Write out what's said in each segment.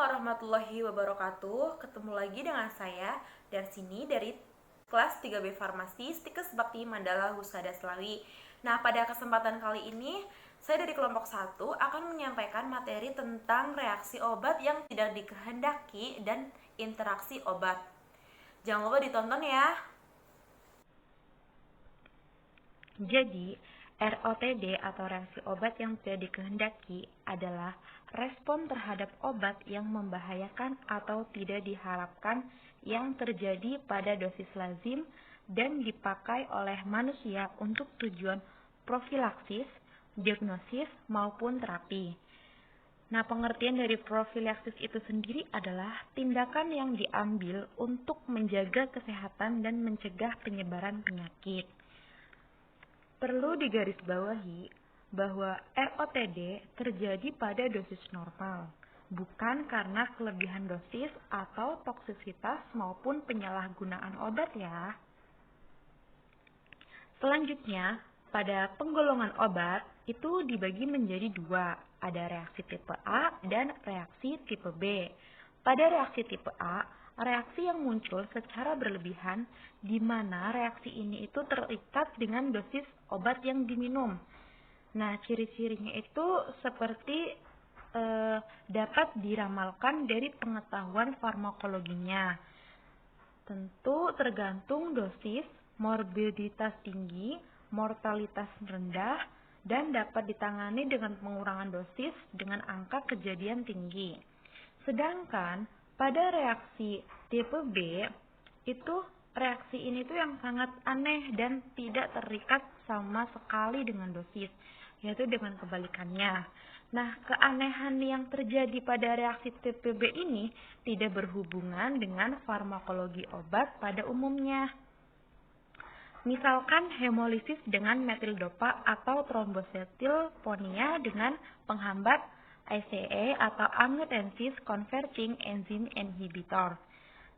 warahmatullahi wabarakatuh. Ketemu lagi dengan saya dari sini dari kelas 3B Farmasi Stikes Bakti Mandala Husada Selawi. Nah, pada kesempatan kali ini saya dari kelompok 1 akan menyampaikan materi tentang reaksi obat yang tidak dikehendaki dan interaksi obat. Jangan lupa ditonton ya. Jadi, ROTD atau reaksi obat yang tidak dikehendaki adalah respon terhadap obat yang membahayakan atau tidak diharapkan yang terjadi pada dosis lazim dan dipakai oleh manusia untuk tujuan profilaksis, diagnosis, maupun terapi. Nah, pengertian dari profilaksis itu sendiri adalah tindakan yang diambil untuk menjaga kesehatan dan mencegah penyebaran penyakit. Perlu digarisbawahi bahwa ROTD terjadi pada dosis normal, bukan karena kelebihan dosis atau toksisitas maupun penyalahgunaan obat ya. Selanjutnya, pada penggolongan obat itu dibagi menjadi dua, ada reaksi tipe A dan reaksi tipe B. Pada reaksi tipe A, reaksi yang muncul secara berlebihan di mana reaksi ini itu terikat dengan dosis obat yang diminum. Nah, ciri-cirinya itu seperti dapat diramalkan dari pengetahuan farmakologinya. Tentu tergantung dosis, morbiditas tinggi, mortalitas rendah, dan dapat ditangani dengan pengurangan dosis dengan angka kejadian tinggi. Sedangkan pada reaksi tipe B, itu reaksi ini tuh yang sangat aneh dan tidak terikat sama sekali dengan dosis, yaitu dengan kebalikannya. Nah, keanehan yang terjadi pada reaksi tipe B ini tidak berhubungan dengan farmakologi obat pada umumnya. Misalkan hemolisis dengan metildopa atau trombosetilponia dengan penghambat ACE atau angiotensin converting enzyme inhibitor.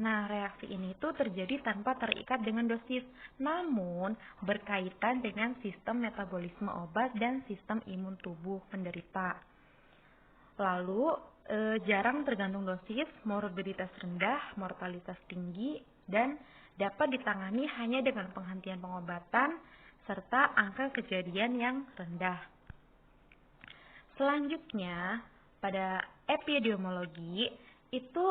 Nah, reaksi ini tuh terjadi tanpa terikat dengan dosis, namun berkaitan dengan sistem metabolisme obat dan sistem imun tubuh penderita. Lalu, jarang tergantung dosis, morbiditas rendah, mortalitas tinggi, dan dapat ditangani hanya dengan penghentian pengobatan serta angka kejadian yang rendah. Selanjutnya, pada epidemiologi itu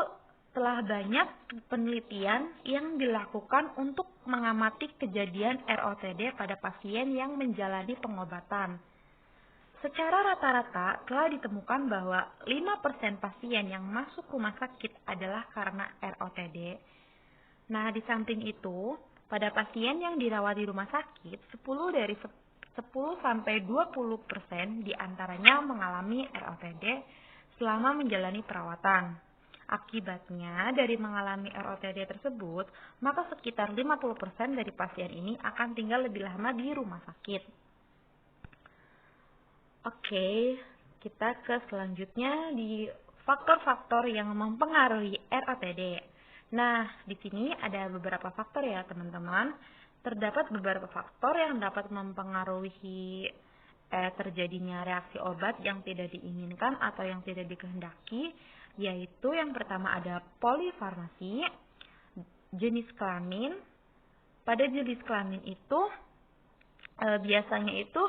telah banyak penelitian yang dilakukan untuk mengamati kejadian ROTD pada pasien yang menjalani pengobatan. Secara rata-rata telah ditemukan bahwa 5% pasien yang masuk rumah sakit adalah karena ROTD. Nah, di samping itu, pada pasien yang dirawat di rumah sakit, 10-20% diantaranya mengalami ROTD selama menjalani perawatan. Akibatnya, dari mengalami ROTD tersebut, maka sekitar 50% dari pasien ini akan tinggal lebih lama di rumah sakit. Oke, kita ke selanjutnya di faktor-faktor yang mempengaruhi ROTD. Nah, di sini ada beberapa faktor ya teman-teman. Terdapat beberapa faktor yang dapat mempengaruhi terjadinya reaksi obat yang tidak diinginkan atau yang tidak dikehendaki, yaitu yang pertama ada polifarmasi, jenis kelamin. Pada jenis kelamin itu biasanya itu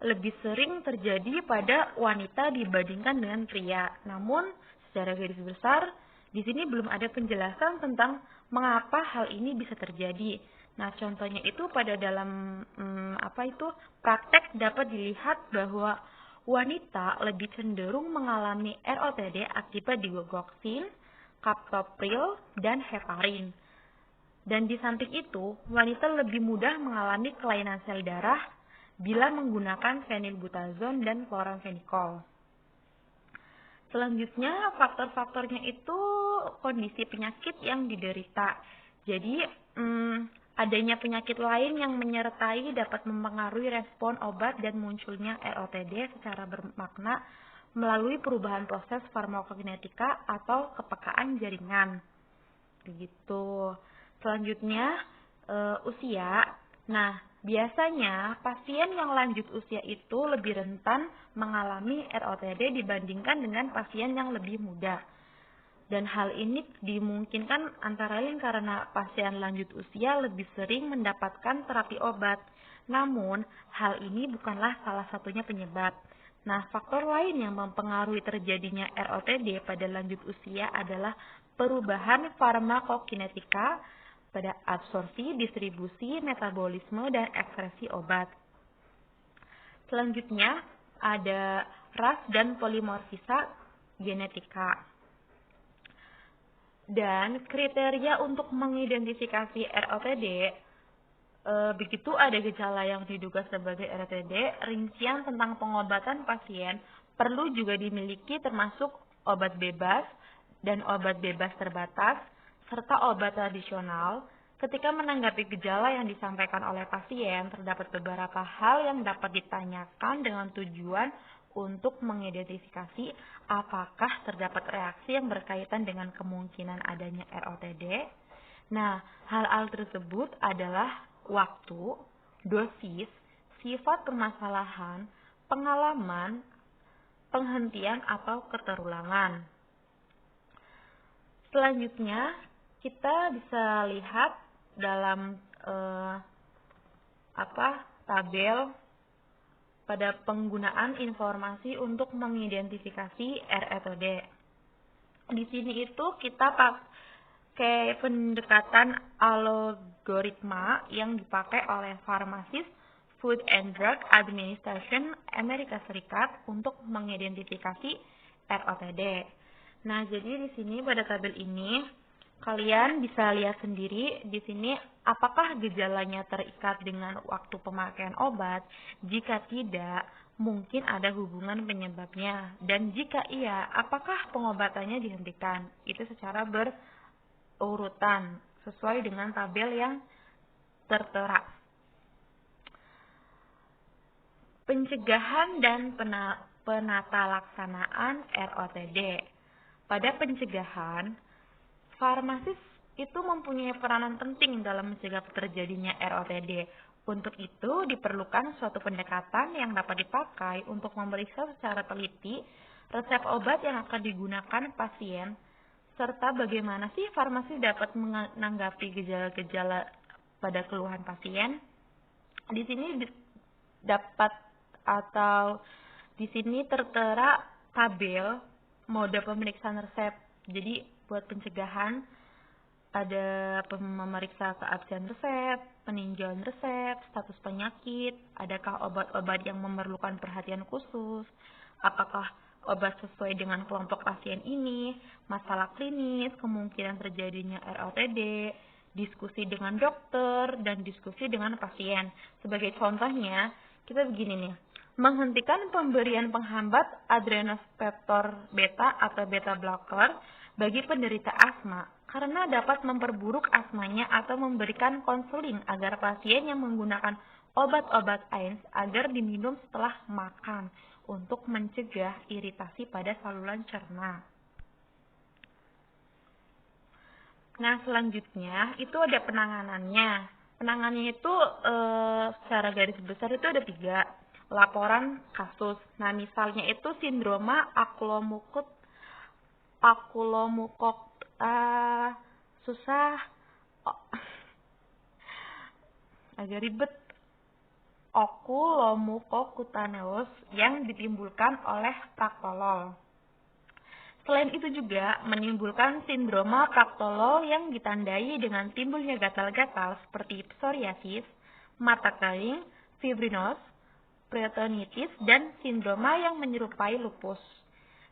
lebih sering terjadi pada wanita dibandingkan dengan pria. Namun, secara garis besar, di sini belum ada penjelasan tentang mengapa hal ini bisa terjadi. Nah, contohnya itu pada dalam praktek dapat dilihat bahwa wanita lebih cenderung mengalami ROTD akibat digoxin, captopril, dan heparin. Dan di samping itu, wanita lebih mudah mengalami kelainan sel darah bila menggunakan fenilbutazon dan chloramphenicol. Selanjutnya, faktor-faktornya itu kondisi penyakit yang diderita. Jadi, adanya penyakit lain yang menyertai dapat mempengaruhi respon obat dan munculnya ROTD secara bermakna melalui perubahan proses farmakokinetika atau kepekaan jaringan. Begitu. Selanjutnya, usia. Nah, biasanya pasien yang lanjut usia itu lebih rentan mengalami ROTD dibandingkan dengan pasien yang lebih muda. Dan hal ini dimungkinkan antara lain karena pasien lanjut usia lebih sering mendapatkan terapi obat. Namun, hal ini bukanlah salah satunya penyebab. Nah, faktor lain yang mempengaruhi terjadinya ROTD pada lanjut usia adalah perubahan farmakokinetika pada absorpsi, distribusi, metabolisme, dan ekskresi obat. Selanjutnya, ada ras dan polimorfisa genetika. Dan kriteria untuk mengidentifikasi ROTD, begitu ada gejala yang diduga sebagai ROTD, rincian tentang pengobatan pasien perlu juga dimiliki termasuk obat bebas dan obat bebas terbatas, serta obat tradisional. Ketika menanggapi gejala yang disampaikan oleh pasien, terdapat beberapa hal yang dapat ditanyakan dengan tujuan untuk mengidentifikasi apakah terdapat reaksi yang berkaitan dengan kemungkinan adanya ROTD. Nah, hal-hal tersebut adalah waktu, dosis, sifat permasalahan, pengalaman, penghentian atau keterulangan. Selanjutnya, kita bisa lihat dalam tabel pada penggunaan informasi untuk mengidentifikasi ROTD. Di sini itu kita pakai pendekatan algoritma yang dipakai oleh Pharmacist Food and Drug Administration Amerika Serikat untuk mengidentifikasi ROTD. Nah, jadi di sini pada tabel ini kalian bisa lihat sendiri di sini apakah gejalanya terikat dengan waktu pemakaian obat. Jika tidak, mungkin ada hubungan penyebabnya. Dan jika iya, apakah pengobatannya dihentikan? Itu secara berurutan sesuai dengan tabel yang tertera. Pencegahan dan penata laksanaan ROTD. Pada pencegahan, farmasis itu mempunyai peranan penting dalam mencegah terjadinya ROTD. Untuk itu diperlukan suatu pendekatan yang dapat dipakai untuk memeriksa secara teliti resep obat yang akan digunakan pasien, serta bagaimana sih farmasis dapat menanggapi gejala-gejala pada keluhan pasien. Di sini di sini tertera tabel mode pemeriksaan resep. Jadi buat pencegahan ada memeriksa keabsahan resep, peninjauan resep, status penyakit, adakah obat-obat yang memerlukan perhatian khusus, apakah obat sesuai dengan kelompok pasien ini, masalah klinis, kemungkinan terjadinya ROTD, diskusi dengan dokter, dan diskusi dengan pasien. Sebagai contohnya, kita begini nih, menghentikan pemberian penghambat adrenoseptor beta atau beta blocker bagi penderita asma karena dapat memperburuk asmanya atau memberikan konseling agar pasien yang menggunakan obat-obat AINS agar diminum setelah makan untuk mencegah iritasi pada saluran cerna. Nah, selanjutnya itu ada penanganannya. Penanganannya itu secara garis besar itu ada 3. Laporan kasus. Nah, misalnya itu sindroma agak ribet. Okulomukokutaneus yang ditimbulkan oleh praktolol. Selain itu juga menimbulkan sindroma praktolol yang ditandai dengan timbulnya gatal-gatal seperti psoriasis, mata kering, fibrinose, peritonitis, dan sindroma yang menyerupai lupus.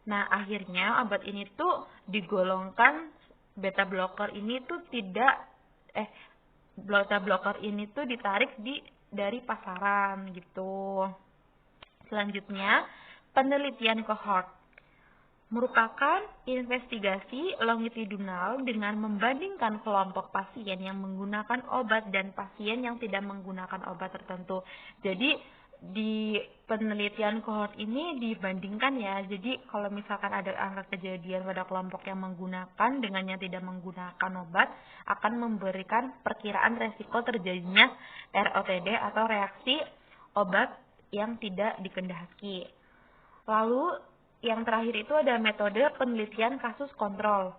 Nah, akhirnya obat ini tuh digolongkan beta blocker ini tuh beta blocker ini tuh ditarik dari pasaran gitu. Selanjutnya, penelitian cohort merupakan investigasi longitudinal dengan membandingkan kelompok pasien yang menggunakan obat dan pasien yang tidak menggunakan obat tertentu. Jadi di penelitian cohort ini dibandingkan ya. Jadi kalau misalkan ada angka kejadian pada kelompok yang menggunakan dengan yang tidak menggunakan obat akan memberikan perkiraan resiko terjadinya ROTD atau reaksi obat yang tidak dikehendaki. Lalu yang terakhir itu ada metode penelitian kasus kontrol.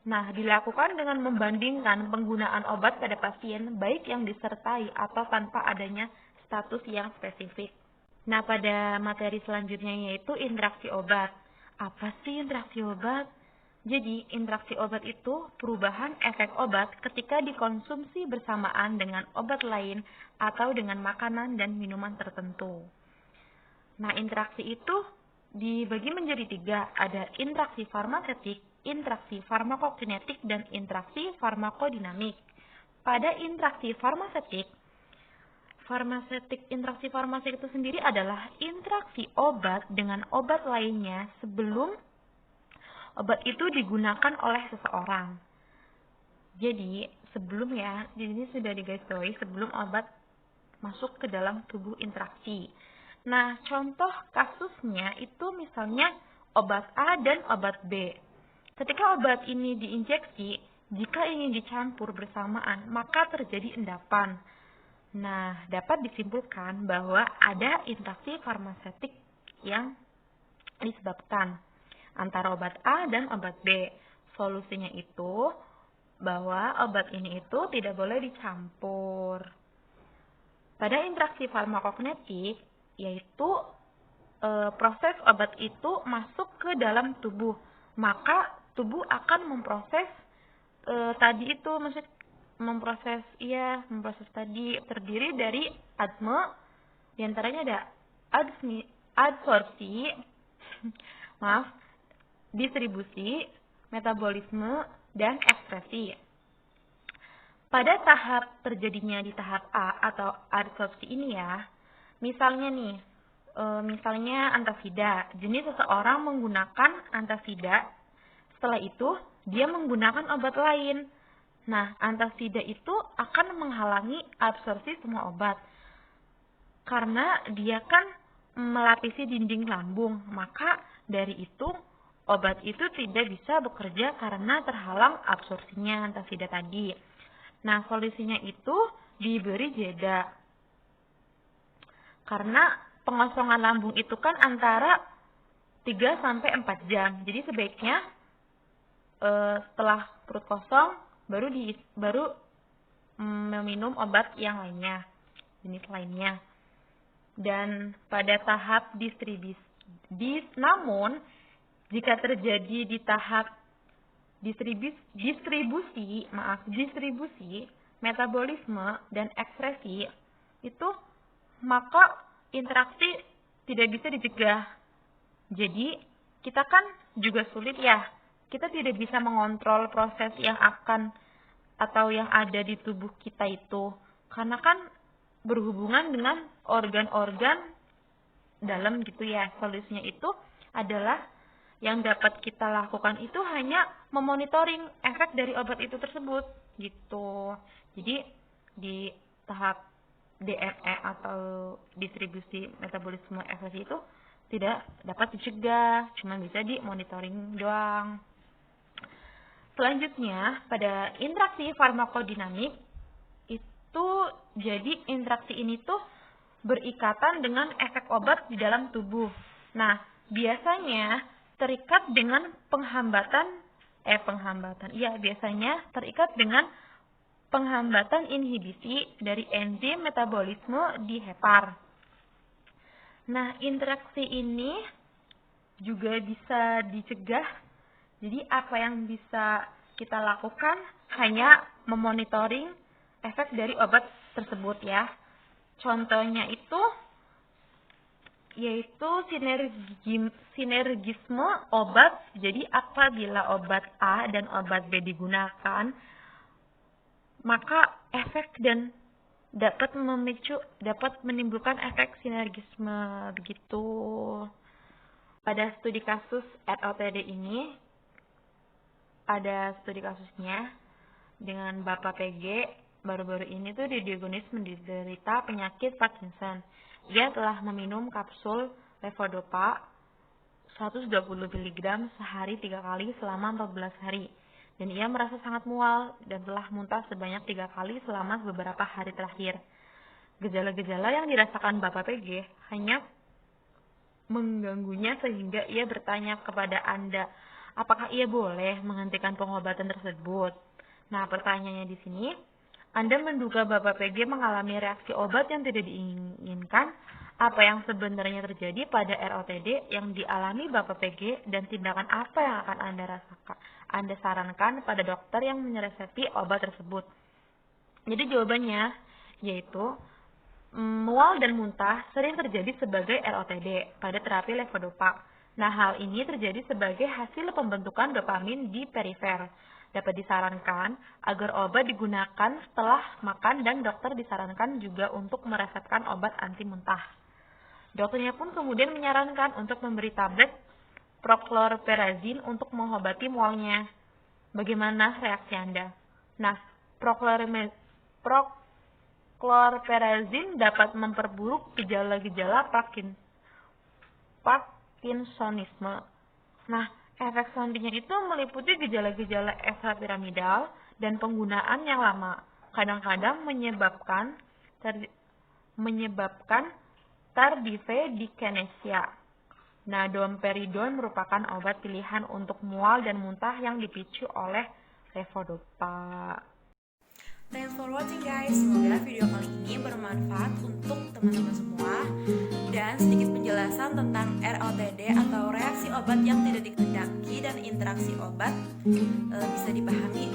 Nah, dilakukan dengan membandingkan penggunaan obat pada pasien, baik yang disertai atau tanpa adanya status yang spesifik. Nah, pada materi selanjutnya yaitu interaksi obat. Apa sih interaksi obat? Jadi, interaksi obat itu perubahan efek obat ketika dikonsumsi bersamaan dengan obat lain atau dengan makanan dan minuman tertentu. Nah, interaksi itu dibagi menjadi 3. Ada interaksi farmasetik, interaksi farmakokinetik, dan interaksi farmakodinamik. Pada interaksi farmasetik, interaksi farmasetik itu sendiri adalah interaksi obat dengan obat lainnya sebelum obat itu digunakan oleh seseorang. Jadi, ini sudah digarisbawahi sebelum obat masuk ke dalam tubuh interaksi. Nah, contoh kasusnya itu misalnya obat A dan obat B. Ketika obat ini diinjeksi, jika ini dicampur bersamaan, maka terjadi endapan. Nah, dapat disimpulkan bahwa ada interaksi farmasetik yang disebabkan antara obat A dan obat B. Solusinya itu bahwa obat ini itu tidak boleh dicampur. Pada interaksi farmakokinetik, yaitu proses obat itu masuk ke dalam tubuh, maka tubuh akan memproses memproses tadi terdiri dari diantaranya ada adsorpsi, distribusi, metabolisme, dan ekspresi. Pada tahap terjadinya di tahap A atau adsorpsi ini ya, misalnya antasida. Jenis seseorang menggunakan antasida, setelah itu dia menggunakan obat lain. Nah, antasida itu akan menghalangi absorpsi semua obat. Karena dia kan melapisi dinding lambung, maka dari itu obat itu tidak bisa bekerja karena terhalang absorpsinya antasida tadi. Nah, solusinya itu diberi jeda. Karena pengosongan lambung itu kan antara 3-4 jam. Jadi sebaiknya setelah perut kosong baru meminum obat yang lainnya, jenis lainnya. Dan pada tahap namun jika terjadi di tahap distribusi, metabolisme, dan ekspresi itu, maka interaksi tidak bisa dicegah. Jadi, kita kan juga sulit ya. Kita tidak bisa mengontrol proses yang ada di tubuh kita itu. Karena kan berhubungan dengan organ-organ dalam gitu ya. Solusinya itu adalah yang dapat kita lakukan itu hanya memonitoring efek dari obat itu tersebut gitu. Jadi di tahap DME atau distribusi metabolisme ekspresi itu tidak dapat dicegah, cuma bisa dimonitoring doang. Selanjutnya, pada interaksi farmakodinamik itu jadi interaksi ini tuh berikatan dengan efek obat di dalam tubuh. Nah, biasanya terikat dengan penghambatan inhibisi dari enzim metabolisme di hepar. Nah, interaksi ini juga bisa dicegah. Jadi, apa yang bisa kita lakukan hanya memonitoring efek dari obat tersebut ya. Contohnya itu yaitu sinergisme obat. Jadi apabila obat A dan obat B digunakan, maka efek dan dapat menimbulkan efek sinergisme begitu. Pada studi kasus RLTD ini ada studi kasusnya dengan Bapak PG. Baru-baru ini tuh didiagnosis menderita penyakit Parkinson. Dia telah meminum kapsul levodopa 120 mg sehari 3 kali selama 14 hari. Dan ia merasa sangat mual dan telah muntah sebanyak 3 kali selama beberapa hari terakhir. Gejala-gejala yang dirasakan Bapak PG hanya mengganggunya sehingga ia bertanya kepada Anda, apakah ia boleh menghentikan pengobatan tersebut? Nah, pertanyaannya di sini, Anda menduga Bapak PG mengalami reaksi obat yang tidak diinginkan. Apa yang sebenarnya terjadi pada ROTD yang dialami Bapak PG dan tindakan apa yang akan Anda sarankan pada dokter yang meresepi obat tersebut? Jadi jawabannya yaitu mual dan muntah sering terjadi sebagai ROTD pada terapi levodopa. Nah, hal ini terjadi sebagai hasil pembentukan dopamin di perifer. Dapat disarankan agar obat digunakan setelah makan dan dokter disarankan juga untuk meresepkan obat anti muntah. Dokternya pun kemudian menyarankan untuk memberi tablet prochlorperazine untuk mengobati mualnya. Bagaimana reaksi Anda? Nah, prochlorperazine dapat memperburuk gejala-gejala Parkinsonisme. Nah, efek sampingnya itu meliputi gejala-gejala ekstrapiramidal dan penggunaan yang lama. Kadang-kadang menyebabkan tardive dyskinesia. Nah, domperidone merupakan obat pilihan untuk mual dan muntah yang dipicu oleh levodopa. Thanks for watching guys, semoga video kali ini bermanfaat untuk teman-teman semua. Dan sedikit penjelasan tentang ROTD atau reaksi obat yang tidak dikehendaki dan interaksi obat bisa dipahami